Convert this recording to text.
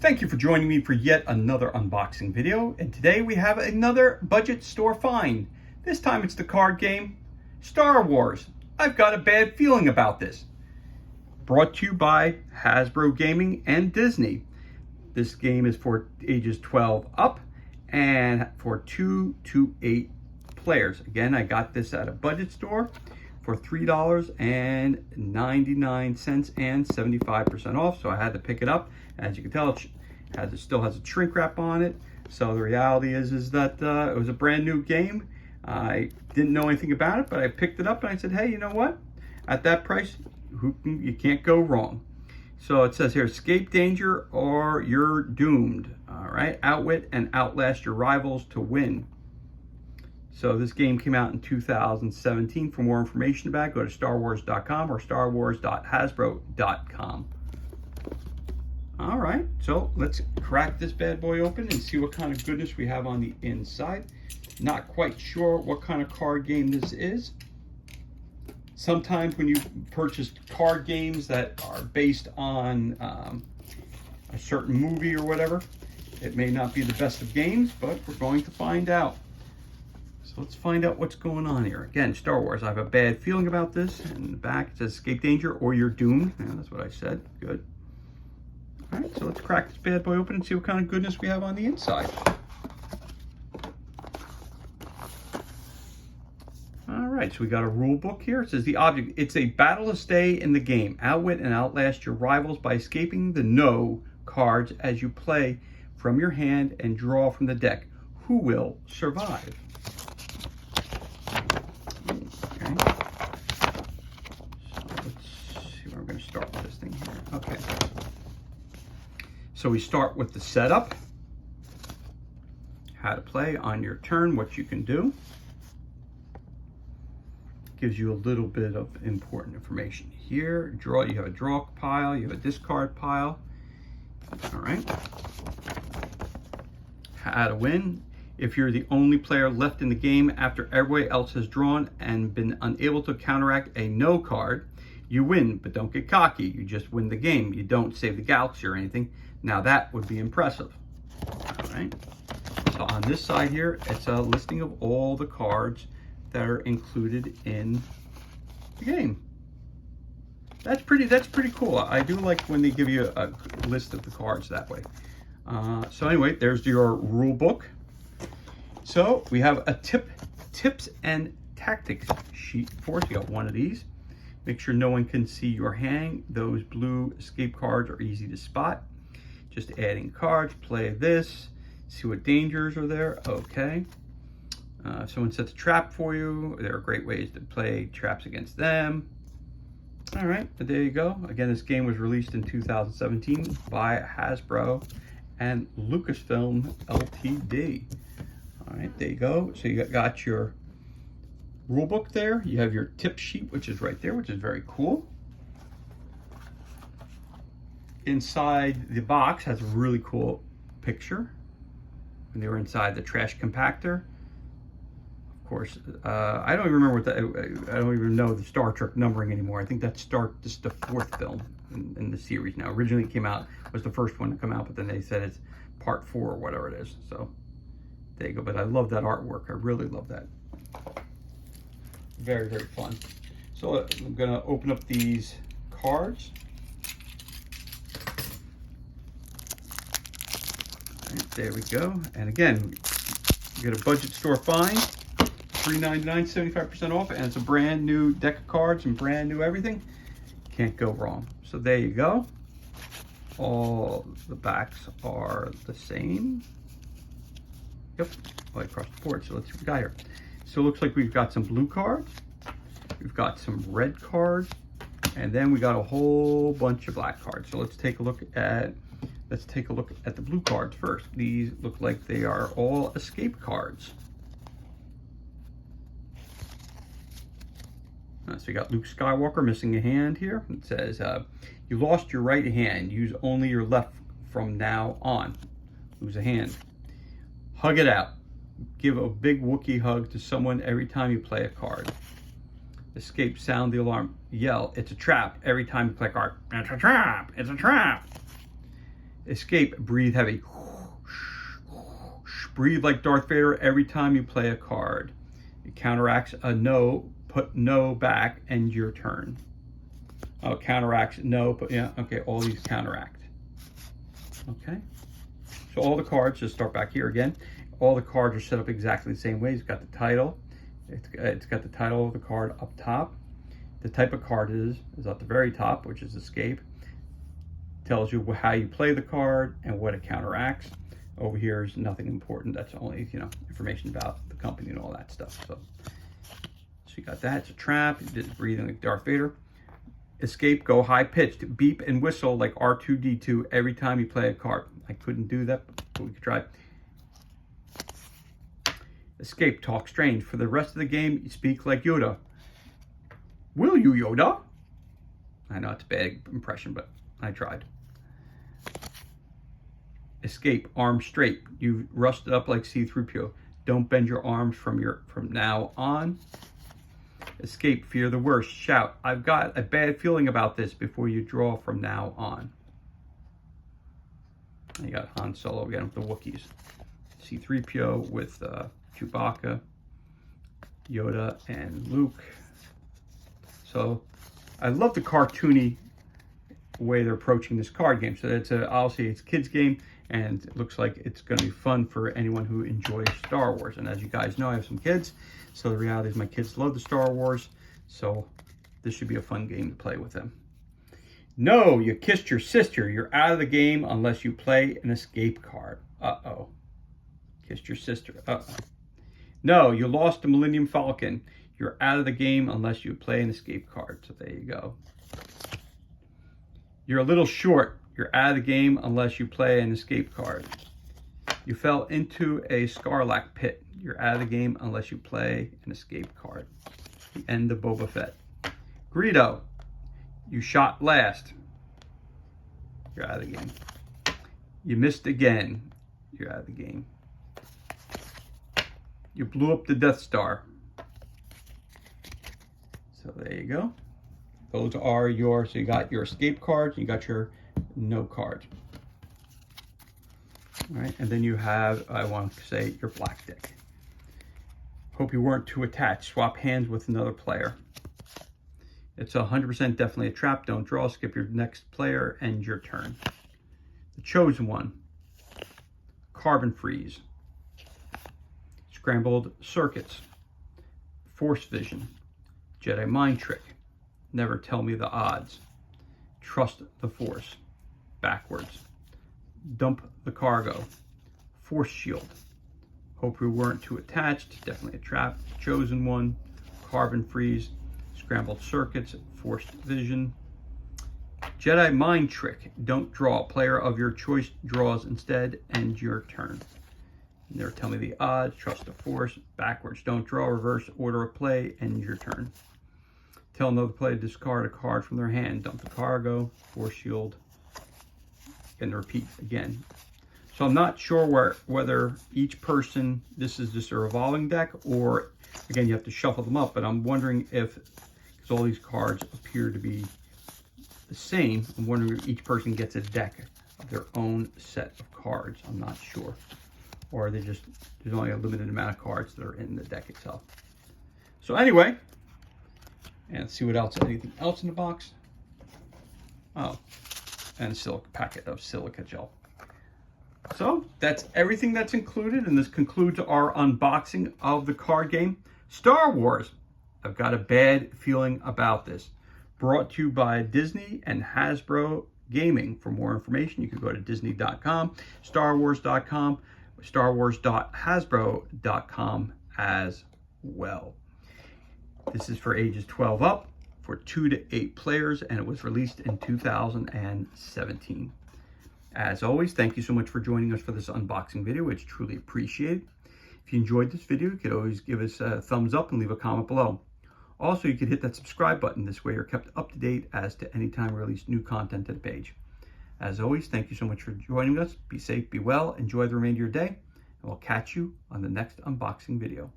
Thank you for joining me for yet another unboxing video, and today we have another budget store find. This time it's the card game Star Wars. I've got a bad feeling about this. Brought to you by Hasbro Gaming and Disney. This game is for ages 12 up and for 2 to 8 players. Again, I got this at a budget store for $3.99 and 75% off, so I had to pick it up. As you can tell, it still has a shrink wrap on it. So the reality is that it was a brand new game. I didn't know anything about it, but I picked it up and I said, hey, you know what? At that price, you can't go wrong. So it says here, escape danger or you're doomed. All right, outwit and outlast your rivals to win. So this game came out in 2017. For more information about it, go to starwars.com or starwars.hasbro.com. All right, so let's crack this bad boy open and see what kind of goodness we have on the inside. Not quite sure what kind of card game this is. Sometimes when you purchase card games that are based on a certain movie or whatever, it may not be the best of games, but we're going to find out. So let's find out what's going on here. Again, Star Wars. I have a bad feeling about this. In the back it says escape danger or you're doomed. Yeah, that's what I said. Good. All right, so let's crack this bad boy open and see what kind of goodness we have on the inside. All right, so we got a rule book here. It says the object, it's a battle to stay in the game. Outwit and outlast your rivals by escaping the no cards as you play from your hand and draw from the deck. Who will survive? Okay. So let's see where we're going to start with this thing here. Okay. So we start with the setup, how to play on your turn, what you can do. Gives you a little bit of important information here. Draw, you have a draw pile, you have a discard pile. All right. How to win. If you're the only player left in the game after everybody else has drawn and been unable to counteract a no card, you win, but don't get cocky. You just win the game. You don't save the galaxy or anything. Now that would be impressive. All right. So on this side here, it's a listing of all the cards that are included in the game. That's pretty cool. I do like when they give you a list of the cards that way. So anyway, there's your rule book. So we have a tips and tactics sheet for us. You got one of these. Make sure no one can see your hand. Those blue escape cards are easy to spot. Just adding cards, play this, see what dangers are there. Okay. If someone sets a trap for you, there are great ways to play traps against them. All right, there you go. Again, this game was released in 2017 by Hasbro and Lucasfilm Ltd. All right, there you go. So you got your rule book there. You have your tip sheet, which is right there, which is very cool. Inside the box has a really cool picture when they were inside the trash compactor. Of course, I don't even remember what I don't even know the Star Trek numbering anymore. I think that's this is the 4th film in the series now. Originally it came out, was the first one to come out, but then they said it's part 4 or whatever it is. So there you go. But I love that artwork. I really love that. Very, very fun. So I'm gonna open up these cards. Right, there we go. And again, you get a budget store find, $3.99, 75% off, and it's a brand new deck of cards and brand new everything. Can't go wrong. So there you go. All the backs are the same. Yep, all across the board. So let's see what we got here. So it looks like we've got some blue cards, we've got some red cards, and then we got a whole bunch of black cards. So let's take a look at the blue cards first. These look like they are all escape cards. So you got Luke Skywalker missing a hand here. It says, you lost your right hand. Use only your left from now on. Lose a hand. Hug it out. Give a big Wookiee hug to someone every time you play a card. Escape, sound the alarm. Yell, it's a trap every time you play a card. It's a trap. It's a trap. Escape, breathe heavy. Breathe like Darth Vader every time you play a card. It counteracts a no, put no back, end your turn. Oh, counteracts no, but yeah, okay, all these counteract. Okay, so all the cards, just start back here again. All the cards are set up exactly the same way. It's got the title. It's got the title of the card up top. The type of card is at the very top, which is Escape. Tells you how you play the card and what it counteracts. Over here is nothing important. That's only, information about the company and all that stuff. So you got that. It's a trap. It's breathing like Darth Vader. Escape, go high pitched. Beep and whistle like R2-D2 every time you play a card. I couldn't do that, but we could try. Escape, talk strange. For the rest of the game, you speak like Yoda. Will you, Yoda? I know it's a bad impression, but I tried. Escape, arms straight. You rusted up like C-3PO. Don't bend your arms from now on. Escape, fear the worst. Shout, I've got a bad feeling about this before you draw from now on. And you got Han Solo again with the Wookiees. C-3PO with Chewbacca, Yoda, and Luke. So I love the cartoony way they're approaching this card game. So it's obviously it's a kids game, and it looks like it's going to be fun for anyone who enjoys Star Wars. And as you guys know, I have some kids, so the reality is my kids love the Star Wars, so this should be a fun game to play with them. No, you kissed your sister. You're out of the game unless you play an escape card. Uh-oh. Kissed your sister. Uh-oh. No, you lost the Millennium Falcon. You're out of the game unless you play an escape card. So there you go. You're a little short. You're out of the game unless you play an escape card. You fell into a Sarlacc pit. You're out of the game unless you play an escape card. The end of Boba Fett. Greedo, you shot last. You're out of the game. You missed again. You're out of the game. You blew up the Death Star. So there you go. Those are your, so you got your escape cards, you got your no cards. All right, and then you have, I want to say, your black deck. Hope you weren't too attached. Swap hands with another player. It's 100% definitely a trap. Don't draw, skip your next player, end your turn. The Chosen One. Carbon Freeze. Scrambled Circuits. Force Vision. Jedi Mind Trick. Never Tell Me the Odds. Trust the Force. Backwards. Dump the Cargo. Force Shield. Hope you weren't too attached. Definitely a trap. Chosen One. Carbon Freeze. Scrambled Circuits. Forced Vision. Jedi Mind Trick. Don't draw. Player of your choice draws instead. End your turn. Never Tell Me the Odds. Trust the Force. Backwards. Don't draw. Reverse order of play. End your turn. Tell another player to discard a card from their hand. Dump the Cargo. Force Shield. And repeat again. So I'm not sure whether each person, this is just a revolving deck, or again, you have to shuffle them up. But I'm wondering if, because all these cards appear to be the same, I'm wondering if each person gets a deck of their own set of cards. I'm not sure. Or they just, there's only a limited amount of cards that are in the deck itself. So anyway, and let's see what else, anything else in the box? Oh, and a packet of silica gel. So that's everything that's included, and this concludes our unboxing of the card game Star Wars. I've got a bad feeling about this. Brought to you by Disney and Hasbro Gaming. For more information, you can go to Disney.com, StarWars.com, StarWars.Hasbro.com as well. This is for ages 12 up, for 2 to 8 players, and it was released in 2017. As always, thank you so much for joining us for this unboxing video. It's truly appreciated. If you enjoyed this video, you could always give us a thumbs up and leave a comment below. Also, you could hit that subscribe button. This way you're kept up to date as to any time we release new content to the page. As always, thank you so much for joining us. Be safe, be well, enjoy the remainder of your day, and we'll catch you on the next unboxing video.